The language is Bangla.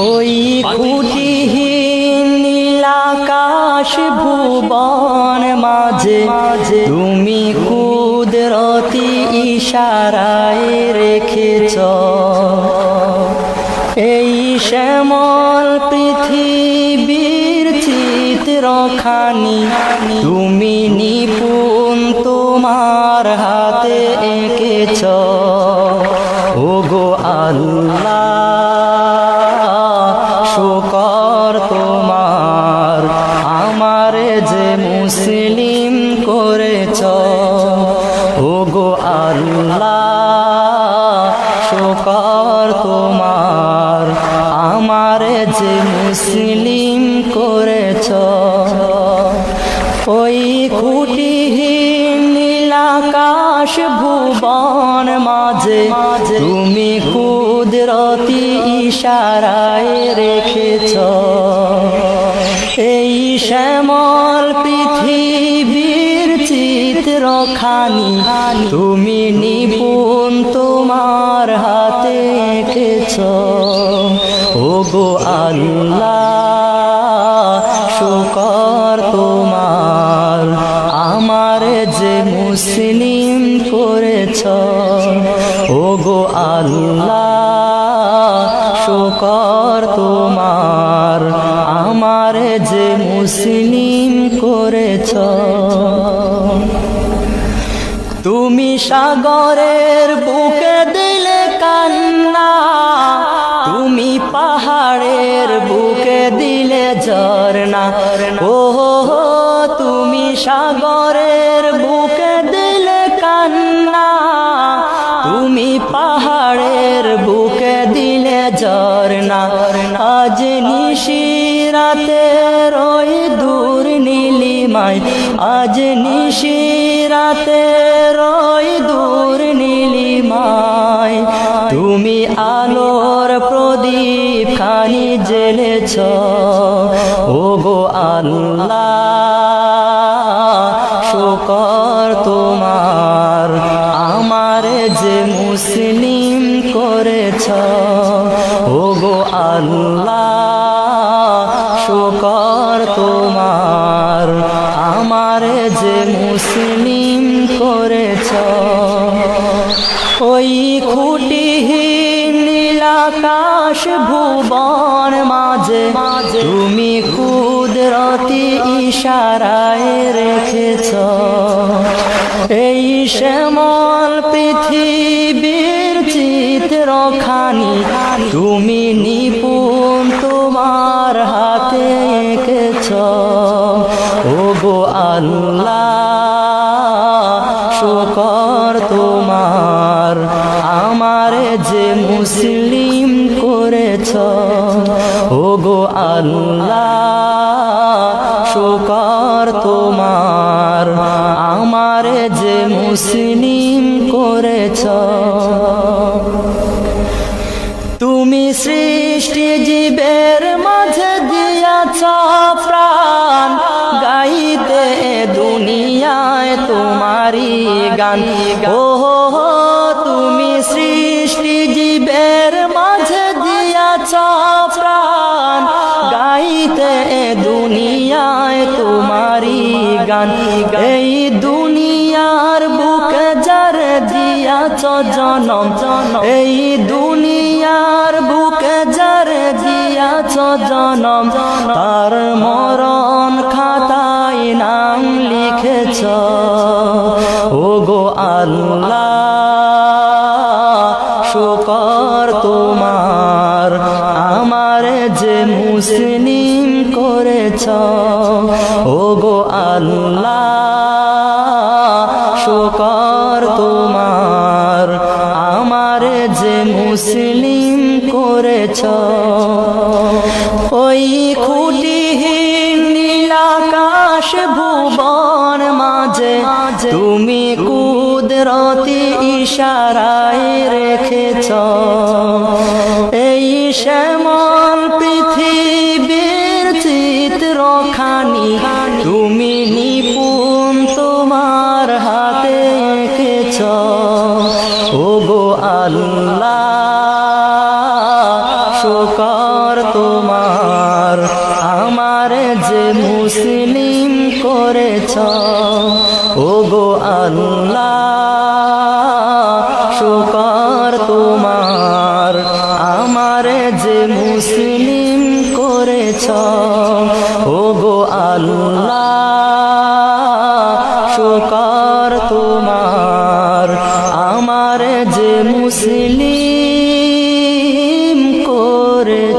ওই খুঁটিহীন নীলাকাশ ভুবন মাঝে তুমি কুদরতি ইশারায় রেখেছ এই শ্যামল পৃথিবীর চিত্রখানি তুমি নিপুণ তোমার হাতে এঁকেছ ওগো আল্লাহ শুকর তোমার আমারে যে মুসলিম করেছ ওগো আল্লাহ শুকর তোমার আমারে যে মুসলিম করেছ ওই খুঁটিহীন নীলাকাশ ভুবন মাঝে তুমি কুদরতি ইশারায় রেখেছ এই শ্যামল পৃথিবীর চিত্রখানি তুমি নিপুণ তোমার হাতে এঁকেছ ওগো আল্লাহ শুকর তোমার আমারে যে মুসলিম করেছ ওগো আল্লাহ শুকর তোমার আমারে যে মুসলিম করেছ তুমি সাগরের বুকে দিলে কান্না তুমি পাহাড়ের বুকে দিলে ঝরনা ও তুমি সাগরের বুকে দিলে কান্না তুমি পাহাড়ের বুকে দিলে ঝরনা আজ নিশিরাতে রই দূর নীলিমায় আজ নিশিরাতে রই দূর নীলিমায় তুমি আলোর প্রদীপ খানি জ্বেলেছ ওগো আল্লাহ শুকর তোমার আমারে যে মুসলিম করেছ ওগো আল্লাহ শুকর তোমার আমারে যে মুসলিম করেছ ওই খুঁটিহীন নীলাকাশ ভুবন মাঝে তুমি কুদরতি ইশারায় রেখেছ এই শ্যামল পৃথিবীর চিত্রখানি তুমি নিপুণ তোমার হাতে এঁকেছ ওগো আল্লাহ শুকর তোমার আমারে যে মুসলিম করেছ ওগো আল্লাহ শুকর তোমার আমারে যে মুসলিম করেছ তুমি সৃষ্টি জীবের মাঝে দিয়াছ প্রাণ গাইতে দুনিয়ায় তোমারি গান ও তুমি সৃষ্টি জীবের মাঝে দিয়াছ প্রাণ গাইতে দুনিয়ায় তোমারি গান এই দুনিয়ার বুকে যার দিয়াছ জনম এই দুনিয়ার বুকে যার দিয়াছ জনম তার মরণ খাতায় নাম লিখেছ ওগো আল্লাহ শুকর তোমার আমারে যে মুসলিম করেছ ওগো আল্লাহ শুকর তোমার আমারে যে মুসলিম করেছ ওই খুঁটিহীন নীলাকাশ ভুবন মাঝে তুমি কুদরতি ইশারায় রেখেছ এই শ্যামল পৃথিবীর চিত্রখানি তুমি নিপুণ তোমার হাতে এঁকেছ ওগো আল্লাহ শুকর শুকর তোমার আমার যে মুসলিম করেছ ওগো আল্লাহ শুকর তোমার আমার যে মুসলিম করেছ ওগো আল্লাহ শুকর তোমার আমার যে মুসলিম করে